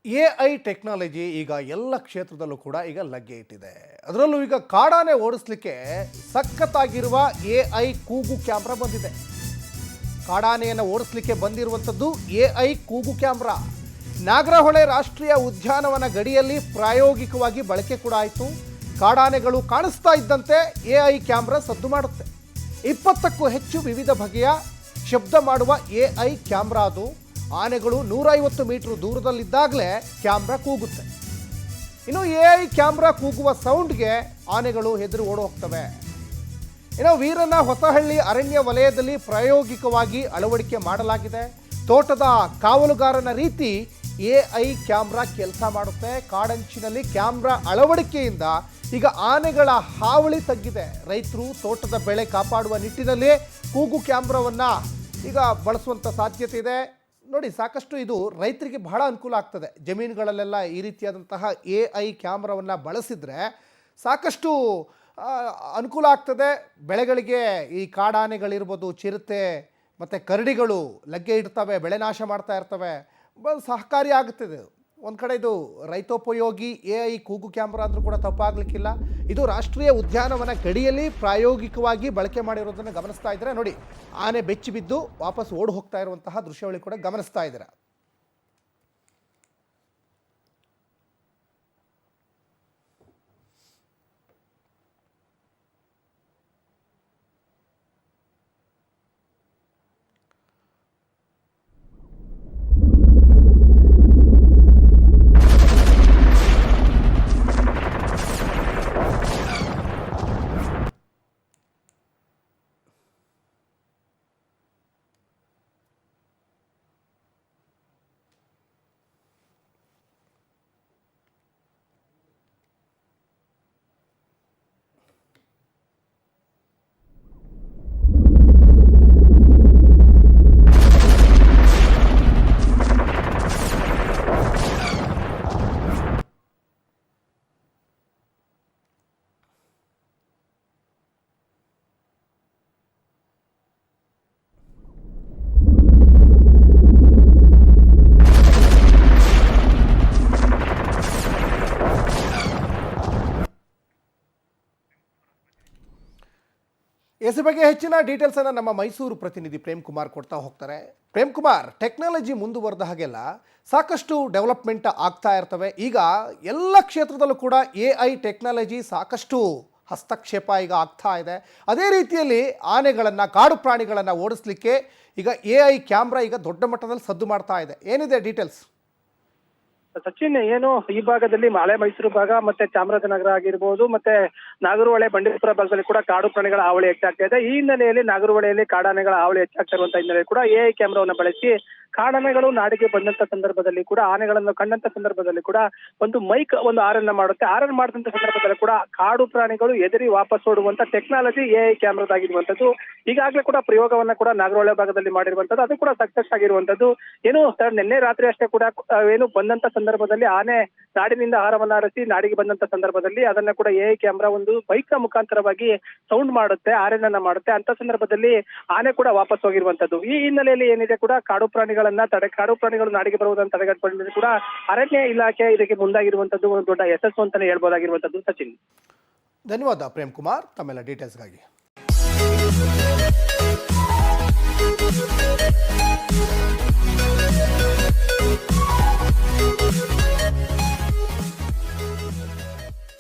AI technology ಈಗ ಎಲ್ಲ ಕ್ಷೇತ್ರದಲ್ಲೂ ಕೂಡ ಈಗ ಲಗ್ಗೆ ಇಟ್ಟಿದೆ. ಅದರಲ್ಲೂ ಈಗ ಕಾಡಾನೆ ಓಡಿಸ್ಲಿಕ್ಕೆ ಸಖತ್ತಾಗಿರುವ ಎಐ ಕೂಗು ಕ್ಯಾಮ್ರಾ ಬಂದಿದೆ. ಕಾಡಾನೆಯನ್ನು ಓಡಿಸ್ಲಿಕ್ಕೆ ಬಂದಿರುವಂಥದ್ದು ಎಐ ಕೂಗು ಕ್ಯಾಮ್ರಾ. ನಾಗರಹೊಳೆ ರಾಷ್ಟ್ರೀಯ ಉದ್ಯಾನವನ ಗಡಿಯಲ್ಲಿ ಪ್ರಾಯೋಗಿಕವಾಗಿ ಬಳಕೆ ಕೂಡ ಆಯಿತು. ಕಾಡಾನೆಗಳು ಕಾಣಿಸ್ತಾ ಇದ್ದಂತೆ ಎಐ ಕ್ಯಾಮ್ರಾ ಸದ್ದು ಮಾಡುತ್ತೆ. 20ಕ್ಕೂ ಹೆಚ್ಚು ವಿವಿಧ ಬಗೆಯ ಶಬ್ದ ಮಾಡುವ ಎಐ ಕ್ಯಾಮ್ರಾ ಅದು. ಆನೆಗಳು 150 ಮೀಟರ್ ದೂರದಲ್ಲಿದ್ದಾಗಲೇ ಕ್ಯಾಮ್ರಾ ಕೂಗುತ್ತೆ. ಇನ್ನು ಎಐ ಕ್ಯಾಮ್ರಾ ಕೂಗುವ ಸೌಂಡ್ಗೆ ಆನೆಗಳು ಹೆದರಿ ಓಡಿ ಹೋಗ್ತವೆ. ಇನ್ನು ವೀರನ ಹೊಸಹಳ್ಳಿ ಅರಣ್ಯ ವಲಯದಲ್ಲಿ ಪ್ರಾಯೋಗಿಕವಾಗಿ ಅಳವಡಿಕೆ ಮಾಡಲಾಗಿದೆ. ತೋಟದ ಕಾವಲುಗಾರನ ರೀತಿ ಎಐ ಕ್ಯಾಮ್ರಾ ಕೆಲಸ ಮಾಡುತ್ತೆ. ಕಾಡಂಚಿನಲ್ಲಿ ಕ್ಯಾಮ್ರಾ ಅಳವಡಿಕೆಯಿಂದ ಈಗ ಆನೆಗಳ ಹಾವಳಿ ತಗ್ಗಿದೆ. ರೈತರು ತೋಟದ ಬೆಳೆ ಕಾಪಾಡುವ ನಿಟ್ಟಿನಲ್ಲಿ ಕೂಗು ಕ್ಯಾಮ್ರಾವನ್ನು ಈಗ ಬಳಸುವಂಥ ಸಾಧ್ಯತೆ ಇದೆ. ನೋಡಿ, ಸಾಕಷ್ಟು ಇದು ರೈತರಿಗೆ ಬಹಳ ಅನುಕೂಲ ಆಗ್ತದೆ. ಜಮೀನುಗಳಲ್ಲೆಲ್ಲ ಈ ರೀತಿಯಾದಂತಹ ಎಐ ಕ್ಯಾಮ್ರಾವನ್ನು ಬಳಸಿದರೆ ಸಾಕಷ್ಟು ಅನುಕೂಲ ಆಗ್ತದೆ. ಬೆಳೆಗಳಿಗೆ ಈ ಕಾಡಾನೆಗಳಿರ್ಬೋದು, ಚಿರತೆ ಮತ್ತು ಕರಡಿಗಳು ಲಗ್ಗೆ ಇಡ್ತವೆ, ಬೆಳೆ ನಾಶ ಮಾಡ್ತಾ ಇರ್ತವೆ. ಸಹಕಾರಿ ಆಗುತ್ತದೆ. ಒಂದು ಕಡೆ ಇದು ರೈತೋಪಯೋಗಿ ಎಐ ಕೂಗು ಕ್ಯಾಮ್ರಾ ಅಂದರೂ ಕೂಡ ತಪ್ಪಾಗಲಿಕ್ಕಿಲ್ಲ. ಇದು ರಾಷ್ಟ್ರೀಯ ಉದ್ಯಾನವನ ಗಡಿಯಲ್ಲಿ ಪ್ರಾಯೋಗಿಕವಾಗಿ ಬಳಕೆ ಮಾಡಿರೋದನ್ನು ಗಮನಿಸ್ತಾ ಇದ್ದಾರೆ. ನೋಡಿ, ಆನೆ ಬೆಚ್ಚಿ ಬಿದ್ದು ವಾಪಸ್ ಓಡಿ ಹೋಗ್ತಾ ಇರುವಂತಹ ದೃಶ್ಯಾವಳಿ ಕೂಡ ಗಮನಿಸ್ತಾ ಇದ್ದೀರಾ. ಇದ್ರ ಬಗ್ಗೆ ಹೆಚ್ಚಿನ ಡೀಟೇಲ್ಸನ್ನು ನಮ್ಮ ಮೈಸೂರು ಪ್ರತಿನಿಧಿ ಪ್ರೇಮ್ ಕುಮಾರ್ ಕೊಡ್ತಾ ಹೋಗ್ತಾರೆ. ಪ್ರೇಮ್ ಕುಮಾರ್, ಟೆಕ್ನಾಲಜಿ ಮುಂದುವರೆದ ಹಾಗೆಲ್ಲ ಸಾಕಷ್ಟು ಡೆವಲಪ್ಮೆಂಟ್ ಆಗ್ತಾ ಇರ್ತವೆ. ಈಗ ಎಲ್ಲ ಕ್ಷೇತ್ರದಲ್ಲೂ ಕೂಡ ಎಐ ಟೆಕ್ನಾಲಜಿ ಸಾಕಷ್ಟು ಹಸ್ತಕ್ಷೇಪ ಈಗ ಆಗ್ತಾ ಇದೆ. ಅದೇ ರೀತಿಯಲ್ಲಿ ಆನೆಗಳನ್ನು, ಕಾಡು ಪ್ರಾಣಿಗಳನ್ನು ಓಡಿಸ್ಲಿಕ್ಕೆ ಈಗ ಎಐ ಕ್ಯಾಮ್ರಾ ಈಗ ದೊಡ್ಡ ಮಟ್ಟದಲ್ಲಿ ಸದ್ದು ಮಾಡ್ತಾ ಇದೆ. ಏನಿದೆ ಡೀಟೇಲ್ಸ್? ಸಚಿನ್, ಏನು ಈ ಭಾಗದಲ್ಲಿ ಮಲೆ ಮೈಸೂರು ಭಾಗ ಮತ್ತೆ ಚಾಮರಾಜನಗರ ಆಗಿರ್ಬೋದು, ಮತ್ತೆ ನಾಗರಹೊಳೆ ಬಂಡೀಪುರ ಭಾಗದಲ್ಲಿ ಕೂಡ ಕಾಡು ಪ್ರಾಣಿಗಳ ಹಾವಳಿ ಹೆಚ್ಚಾಗ್ತಾ ಇದೆ. ಈ ಹಿನ್ನೆಲೆಯಲ್ಲಿ ನಾಗರಹೊಳೆಯಲ್ಲಿ ಕಾಡಾನೆಗಳ ಹಾವಳಿ ಹೆಚ್ಚಾಗ್ತಾ ಇರುವಂತಹ ಹಿನ್ನೆಲೆ ಕೂಡ ಎಐ ಕ್ಯಾಮ್ರಾವನ್ನು ಬಳಸಿ ಕಾಡಾನೆಗಳು ನಾಡಿಗೆ ಬಂದಂತ ಸಂದರ್ಭದಲ್ಲಿ ಕೂಡ, ಆನೆಗಳನ್ನು ಕಂಡಂತ ಸಂದರ್ಭದಲ್ಲಿ ಕೂಡ ಒಂದು ಆರನ್ನ ಮಾಡುತ್ತೆ. ಆರನ್ ಮಾಡಿದಂತ ಸಂದರ್ಭದಲ್ಲಿ ಕೂಡ ಕಾಡು ಪ್ರಾಣಿಗಳು ಎದುರಿ ವಾಪಸ್ ಓಡುವಂತ ಟೆಕ್ನಾಲಜಿ ಎಐ ಕ್ಯಾಮ್ರಾದಾಗಿರುವಂತದ್ದು. ಈಗಾಗಲೇ ಕೂಡ ಪ್ರಯೋಗವನ್ನ ಕೂಡ ನಾಗರಹೊಳೆ ಭಾಗದಲ್ಲಿ ಮಾಡಿರುವಂತದ್ದು, ಅದು ಕೂಡ ಸಕ್ಸಸ್ ಆಗಿರುವಂತದ್ದು. ಏನು ನಿನ್ನೆ ರಾತ್ರಿ ಅಷ್ಟೇ ಕೂಡ ಏನು ಬಂದಂತ ಸಂದರ್ಭದಲ್ಲಿ ಆನೆ ನಾಡಿನಿಂದ ಆಹಾರವನ್ನ ಅರಸಿ ನಾಡಿಗೆ ಬಂದಂತ ಸಂದರ್ಭದಲ್ಲಿ ಅದನ್ನ ಕೂಡ ಎಐ ಕ್ಯಾಮ್ರಾ ಒಂದು ಬೈಕ್ ನ ಮುಖಾಂತರವಾಗಿ ಸೌಂಡ್ ಮಾಡುತ್ತೆ, ಆರೆನ್ನ ಮಾಡುತ್ತೆ. ಅಂತ ಸಂದರ್ಭದಲ್ಲಿ ಆನೆ ಕೂಡ ವಾಪಸ್ ಹೋಗಿರುವಂತದ್ದು. ಈ ಹಿನ್ನೆಲೆಯಲ್ಲಿ ಏನಿದೆ ಕೂಡ ಕಾಡು ಪ್ರಾಣಿಗಳು ನಾಡಿಗೆ ಬರುವುದನ್ನು ತಡೆಗಟ್ಟುಕೊಂಡು ಕೂಡ ಅರಣ್ಯ ಇಲಾಖೆ ಇದಕ್ಕೆ ಮುಂದಾಗಿರುವಂತದ್ದು ಒಂದು ದೊಡ್ಡ ಯಶಸ್ಸು ಅಂತಾನೆ ಹೇಳ್ಬೋದಾಗಿರುವಂತದ್ದು. ಸಚಿನ್, ಧನ್ಯವಾದ ಪ್ರೇಮ್ ಕುಮಾರ್ ತಮ್ಮೆಲ್ಲ ಡೀಟೇಲ್ಸ್ಗಾಗಿ.